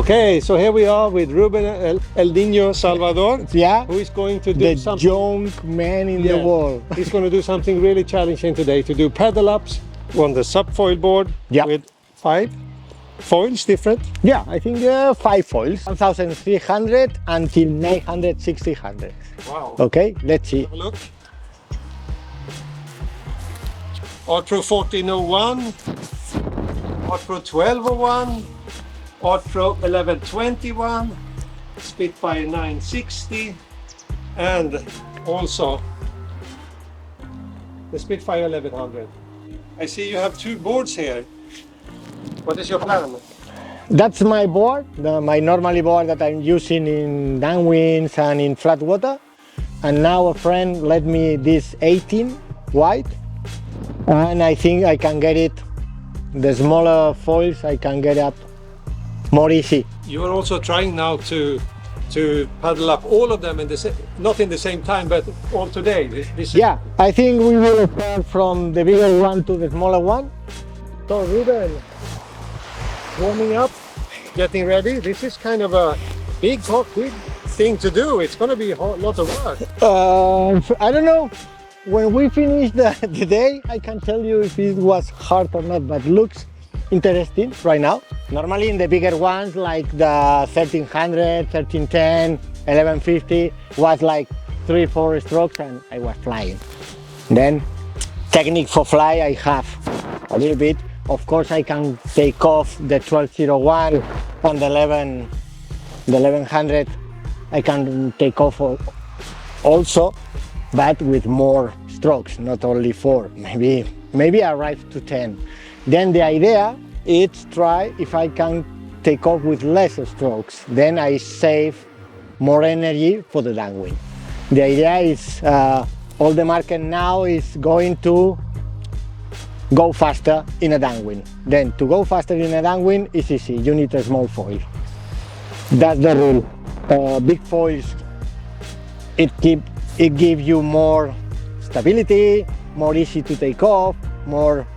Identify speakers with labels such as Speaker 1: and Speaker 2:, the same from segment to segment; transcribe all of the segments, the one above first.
Speaker 1: Okay, so here we are with Rubén El Niño Salvador.
Speaker 2: Yeah.
Speaker 1: Who is going to do something.
Speaker 2: The young man in the world.
Speaker 1: He's going to do something really challenging today, to do paddle ups on the sub-foil board with 5 foils different.
Speaker 2: Yeah, I think 5 foils. 1,300 until 900, 1,600.
Speaker 1: Wow.
Speaker 2: Okay, let's see.
Speaker 1: Have a look. ARTPRO1201, ARTPRO1201, ARTPRO1121, Spitfire 960, and also the Spitfire 1100. I see you have 2 boards here. What is your plan?
Speaker 2: That's my board, my normally board that I'm using in downwinds and in flat water. And now a friend lent me this 18 wide, and I think I can get it, the smaller foils, I can get up more easy.
Speaker 1: You are also trying now to paddle up all of them in the not in the same time, but all today.
Speaker 2: Yeah, I think we will start from the bigger one to the smaller one. So Rubén, warming up, getting ready. This is kind of a big thing to do. It's going to be a lot of work. I don't know. When we finish the day, I can tell you if it was hard or not, but looks interesting right now. Normally in the bigger ones like the 1300, 1310, 1150 was like 3-4 strokes and I was flying. Then technique for fly I have a little bit. Of course I can take off the 1201 on the 1100. I can take off also, but with more strokes, not only 4, maybe arrive to 10. Then the idea is try if I can take off with less strokes, then I save more energy for the downwind. The idea is all the market now is going to go faster in a downwind. Then to go faster in a downwind is easy, you need a small foil. That's the rule. Big foils, it gives you more stability, more easy to take off, more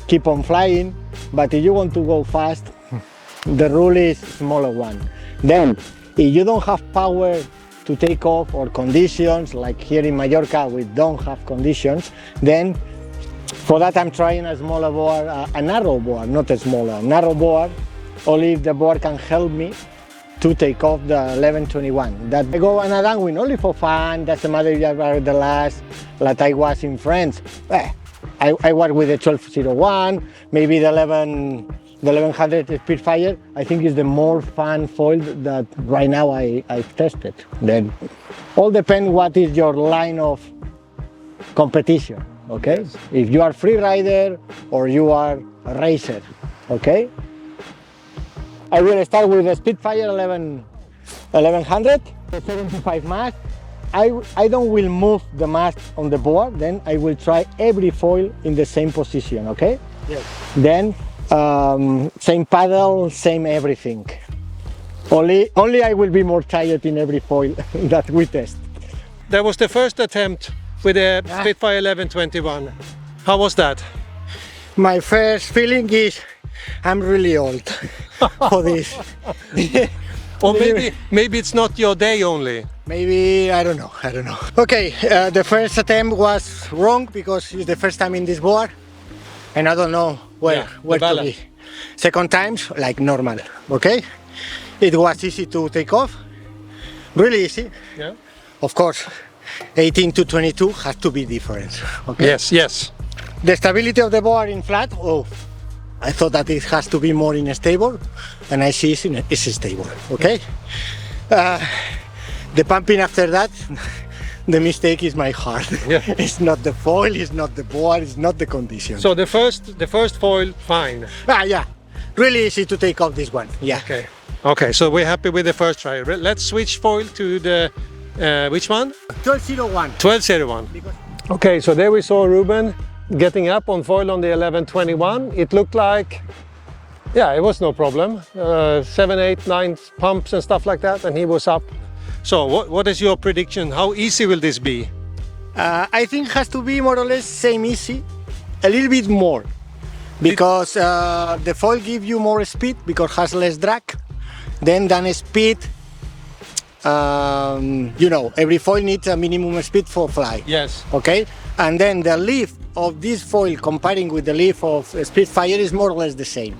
Speaker 2: keep on flying. But if you want to go fast, the rule is smaller one. Then, if you don't have power to take off or conditions, like here in Mallorca we don't have conditions, then for that I'm trying a smaller board, a narrow board, not a smaller, narrow board, only if the board can help me to take off the 1121. That I go on a downwind only for fun, doesn't matter if you are the last, like I was in France. I work with the 1201, maybe the 1100 Spitfire. I think is the more fun foil that right now I've tested. Then all depends what is your line of competition, okay? Yes. If you are free rider or you are a racer, okay? I will start with the Spitfire 1100, the 75 mast. I don't will move the mast on the board, then I will try every foil in the same position, okay?
Speaker 1: Yes.
Speaker 2: Then same paddle, same everything. Only I will be more tired in every foil that we test.
Speaker 1: That was the first attempt with the Spitfire 1121. How was that?
Speaker 2: My first feeling is I'm really old for this.
Speaker 1: Or maybe it's not your day only.
Speaker 2: Maybe, I don't know. Okay, the first attempt was wrong because it's the first time in this board and I don't know where to be. Second times, like normal, okay? It was easy to take off, really easy.
Speaker 1: Yeah.
Speaker 2: Of course, 18 to 22 has to be different, okay?
Speaker 1: Yes, yes.
Speaker 2: The stability of the board in flat, I thought that it has to be more unstable, and I see it's stable, okay? The pumping after that, the mistake is my heart. Yeah. It's not the foil, it's not the board, it's not the condition.
Speaker 1: So the first foil, fine.
Speaker 2: Yeah, really easy to take off this one. Yeah.
Speaker 1: Okay. So we're happy with the first try. Let's switch foil to the which one?
Speaker 2: 1201.
Speaker 1: 1201. Okay, so there we saw Rubén getting up on foil on the 1121. It looked like, yeah, it was no problem. 7, 8, 9 pumps and stuff like that, and he was up. So what is your prediction? How easy will this be?
Speaker 2: I think it has to be more or less same easy, a little bit more, because the foil gives you more speed because it has less drag, then speed. You know, every foil needs a minimum speed for fly.
Speaker 1: Yes.
Speaker 2: Okay, and then the lift of this foil comparing with the lift of Spitfire is more or less the same,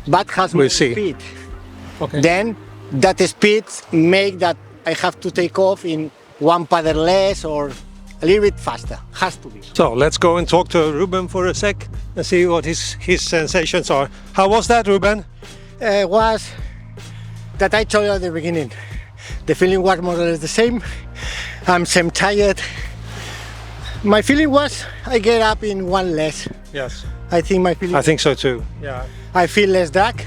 Speaker 2: but has more
Speaker 1: We'll see.
Speaker 2: speed.
Speaker 1: Okay.
Speaker 2: Then that speed make that I have to take off in one paddle less or a little bit faster. Has to be.
Speaker 1: So let's go and talk to Rubén for a sec and see what his sensations are. How was that, Rubén?
Speaker 2: Was that I told you at the beginning. The feeling was more or less the same. I'm same tired. My feeling was I get up in one less.
Speaker 1: Yes.
Speaker 2: I think my feeling.
Speaker 1: I think so too. Yeah.
Speaker 2: I feel less drag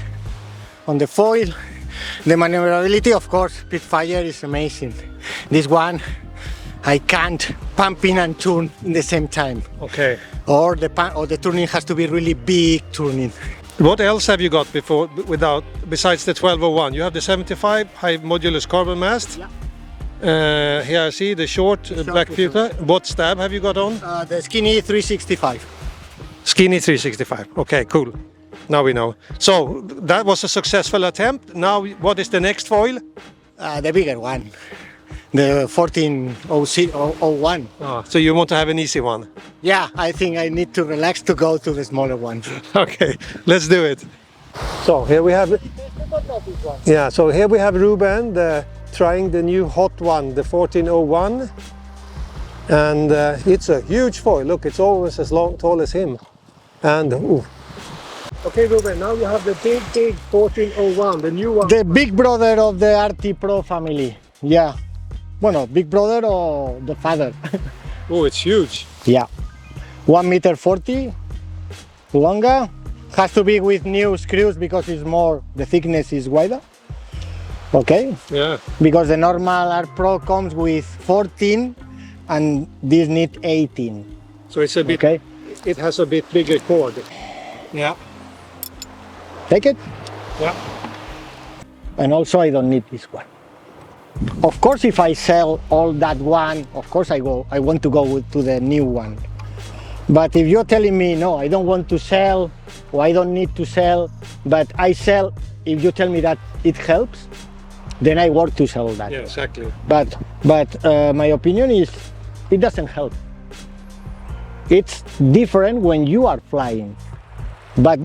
Speaker 2: on the foil. The maneuverability, of course, Spitfire is amazing. This one, I can't pump in and tune in the same time.
Speaker 1: Okay.
Speaker 2: Or the turning has to be really big turning.
Speaker 1: What else have you got besides the 1201? You have the 75 high modulus carbon mast.
Speaker 2: Yeah.
Speaker 1: Here I see the short black pewter. What stab have you got on?
Speaker 2: The skinny 365.
Speaker 1: Skinny 365. Okay, cool. Now we know. So that was a successful attempt. Now what is the next foil?
Speaker 2: The bigger one. The 1401.
Speaker 1: So you want to have an easy one?
Speaker 2: Yeah, I think I need to relax to go to the smaller one.
Speaker 1: Okay, let's do it. So here we have, yeah. So here we have Rubén trying the new hot one, the 1401, and it's a huge foil. Look, it's almost as tall as him. And ooh. Okay, Rubén. Now you have the big 1401, the new one.
Speaker 2: The big brother of the ARTPRO family. Yeah. Bueno, big brother or the father.
Speaker 1: Oh, it's huge.
Speaker 2: Yeah. 1.40 meters longer. Has to be with new screws because it's more, the thickness is wider. Okay?
Speaker 1: Yeah.
Speaker 2: Because the normal ARTPRO comes with 14 and this needs 18.
Speaker 1: So it's a bit,
Speaker 2: Okay?
Speaker 1: it has a bit bigger cord. Yeah.
Speaker 2: Take it.
Speaker 1: Yeah.
Speaker 2: And also I don't need this one. Of course, if I sell all that one, of course I want to go to the new one. But if you're telling me, no, I don't want to sell, or I don't need to sell, but I sell, if you tell me that it helps, then I work to sell that.
Speaker 1: Yeah, exactly.
Speaker 2: But my opinion is, it doesn't help. It's different when you are flying. But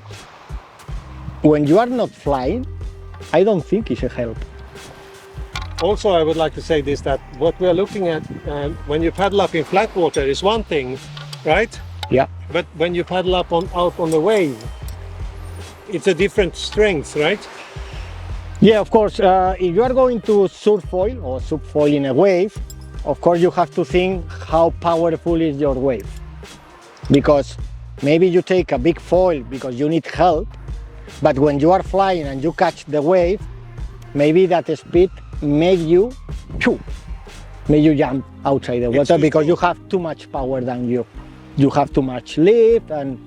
Speaker 2: when you are not flying, I don't think it's a help.
Speaker 1: Also, I would like to say this, that what we are looking at when you paddle up in flat water is one thing, right?
Speaker 2: Yeah.
Speaker 1: But when you paddle up out on the wave, it's a different strength, right?
Speaker 2: Yeah, of course. If you are going to surf foil or subfoil in a wave, of course you have to think how powerful is your wave. Because maybe you take a big foil because you need help, but when you are flying and you catch the wave, maybe that speed make you jump outside the water because you have too much power than you have too much lift. And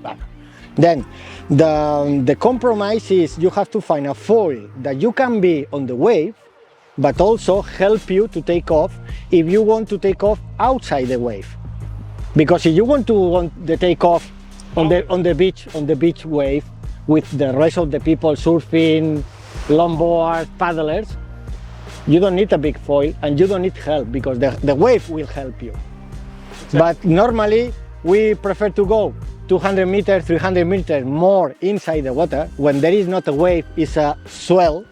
Speaker 2: then the compromise is you have to find a foil that you can be on the wave but also help you to take off if you want to take off outside the wave. Because if you want to take off on the beach wave with the rest of the people surfing, longboard, paddlers, you don't need a big foil and you don't need help because the wave will help you. Exactly. But normally we prefer to go 200 meters, 300 meters more inside the water. When there is not a wave, it's a swell,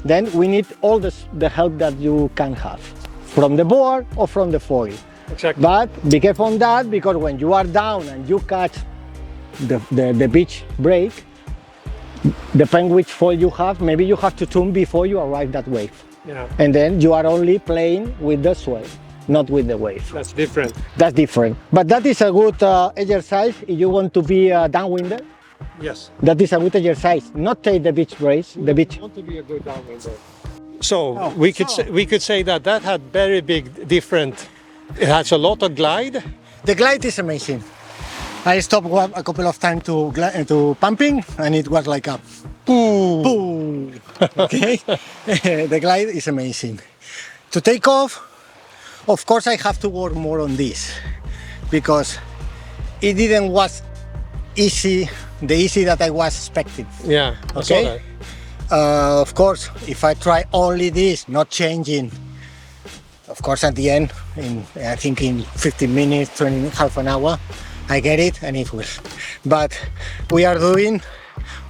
Speaker 2: then we need all the help that you can have from the board or from the foil.
Speaker 1: Exactly.
Speaker 2: But be careful on that because when you are down and you catch the beach break, depending which foil you have, maybe you have to tune before you arrive that wave.
Speaker 1: Yeah.
Speaker 2: And then you are only playing with the swell, not with the wave.
Speaker 1: That's different.
Speaker 2: That's different. But that is a good exercise if you want to be a downwinder.
Speaker 1: Yes.
Speaker 2: That is a good exercise. Not take the beach brace, the beach.
Speaker 1: Want to be a good downwinder. So we could say that had very big different. It has a lot of glide.
Speaker 2: The glide is amazing. I stopped a couple of times to pumping, and it was like a boom. Okay, the glide is amazing. To take off, of course, I have to work more on this because it didn't was easy, the easy that I was expecting.
Speaker 1: Yeah.
Speaker 2: Okay. Of course, if I try only this, not changing, of course at the end, I think in 15 minutes, 20, half an hour, I get it and it will. But we are doing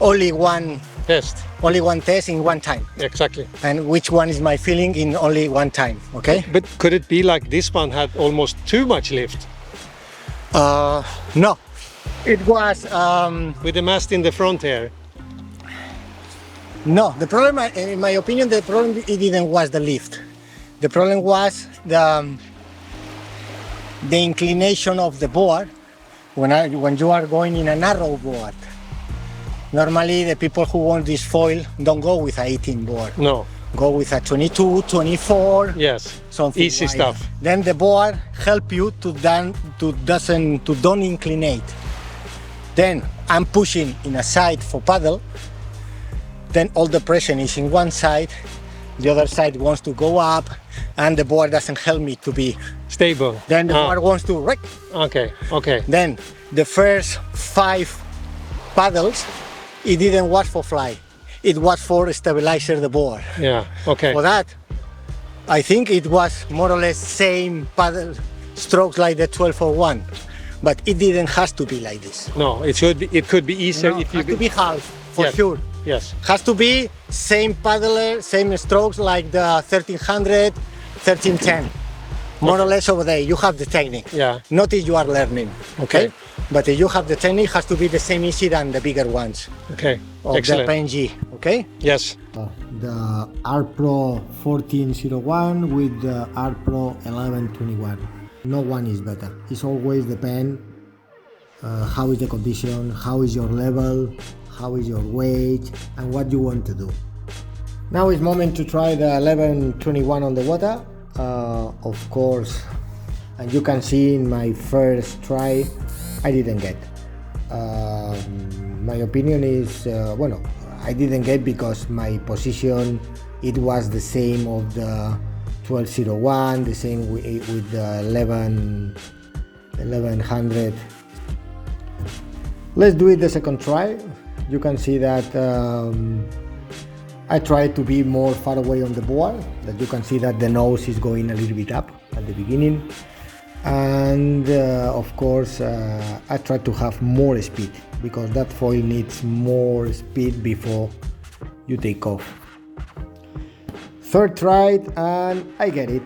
Speaker 2: only one
Speaker 1: Test.
Speaker 2: In one time.
Speaker 1: Exactly.
Speaker 2: And which one is my feeling in only one time, okay?
Speaker 1: But could it be like this one had almost too much lift?
Speaker 2: No. It was...
Speaker 1: With the mast in the front here.
Speaker 2: No, the problem, in my opinion, the problem it didn't was the lift. The problem was the inclination of the board when you are going in a narrow board. Normally, the people who want this foil don't go with a 18 board.
Speaker 1: No.
Speaker 2: Go with a 22, 24.
Speaker 1: Yes.
Speaker 2: Something
Speaker 1: easy
Speaker 2: like
Speaker 1: stuff.
Speaker 2: That. Then the board help you to don't inclinate. Then I'm pushing in a side for paddle. Then all the pressure is in one side. The other side wants to go up, and the board doesn't help me to be
Speaker 1: stable.
Speaker 2: Then the board wants to wreck.
Speaker 1: Okay. Okay.
Speaker 2: Then the first 5 paddles, it didn't was for fly. It was for stabilizer the board.
Speaker 1: Yeah. Okay.
Speaker 2: For that, I think it was more or less same paddle strokes like the 1201, but it didn't has to be like this.
Speaker 1: No, it should be. It could be easier if you.
Speaker 2: It has to be half for
Speaker 1: yes.
Speaker 2: sure.
Speaker 1: Yes.
Speaker 2: Has to be same paddler, same strokes like the 1300, 1310. More or less over there, you have the technique.
Speaker 1: Yeah.
Speaker 2: Not if you are learning, okay? But if you have the technique, has to be the same easy than the bigger ones.
Speaker 1: Okay.
Speaker 2: Of
Speaker 1: Excellent.
Speaker 2: the PNG, okay?
Speaker 1: Yes.
Speaker 3: The ARTPRO1201 with the ARTPRO1121. No one is better. It's always depend how is the condition, how is your level, how is your weight, and what you want to do. Now it's moment to try the 1121 on the water. Of course, and you can see in my first try, I didn't get. My opinion is, I didn't get because my position, it was the same of the 1201, the same with the 1100. Let's do it the second try. You can see that I try to be more far away on the board, that you can see that the nose is going a little bit up at the beginning. And of course, I try to have more speed because that foil needs more speed before you take off. Third try and I get it.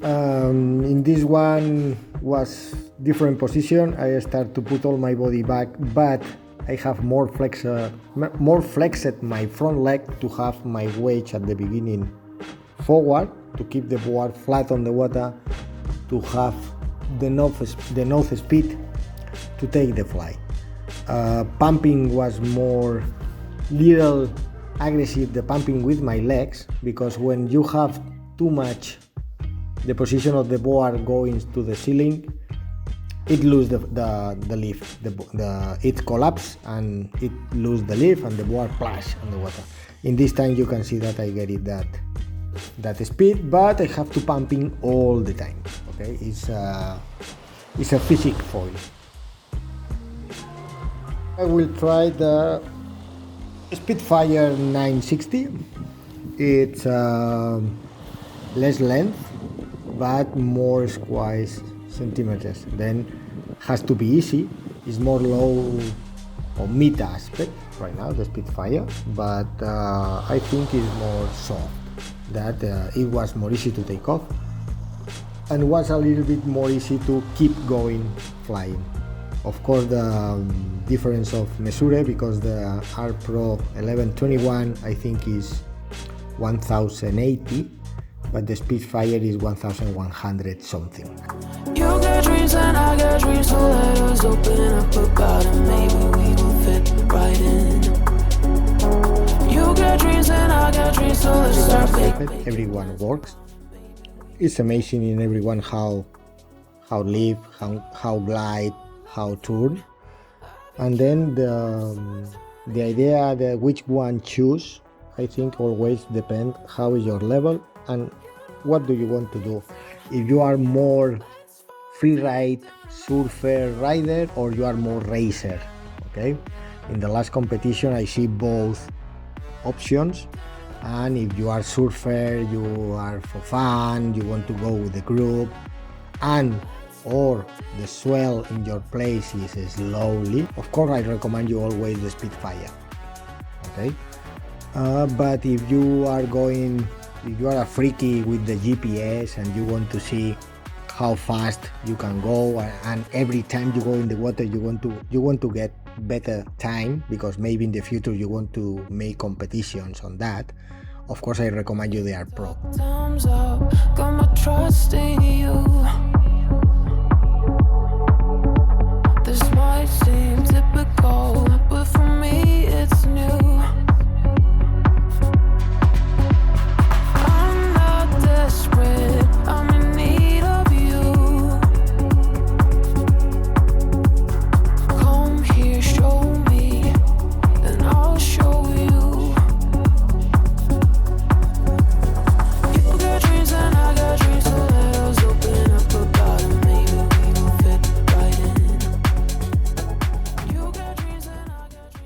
Speaker 3: In this one was different position. I start to put all my body back, but I have more flexed my front leg to have my weight at the beginning forward, to keep the board flat on the water, to have the nose speed to take the fly. Pumping was more little aggressive, the pumping with my legs, because when you have too much the position of the board going to the ceiling, it loses the lift, it collapses and it loses the lift and the board splash on the water. In this time you can see that I get it that speed, but I have to pumping all the time. Okay, it's a physics foil. I will try the SPITFIRE 960. It's less length but more squares centimeters. Then has to be easy. It's more low or mid aspect right now, the SPITFIRE, but I think it's more soft. That it was more easy to take off and was a little bit more easy to keep going flying. Of course, the difference of mesure, because the ARTPRO 1121 I think is 1080, but the SPITFIRE is 1100 something.
Speaker 4: You got dreams and I got dreams, so let us open up a God and maybe we will fit right in. You got dreams and I got dreams, so let's start making.
Speaker 2: Everyone works. It's amazing in everyone how live, how glide, how turn, and then the idea that which one choose, I think always depend how is your level and what do you want to do. If you are more free ride, surfer rider, or you are more racer. Okay, in the last competition I see both
Speaker 3: options. And if you are surfer, you are for fun, you want to go with the group, and or the swell in your place is slowly, of course I recommend you always the Spitfire. Okay, but if you are a freaky with the GPS and you want to see how fast you can go, and every time you go in the water you want to get better time, because maybe in the future you want to make competitions on that, of course I recommend you the ARTPRO.
Speaker 4: Time's up, got my trust in you.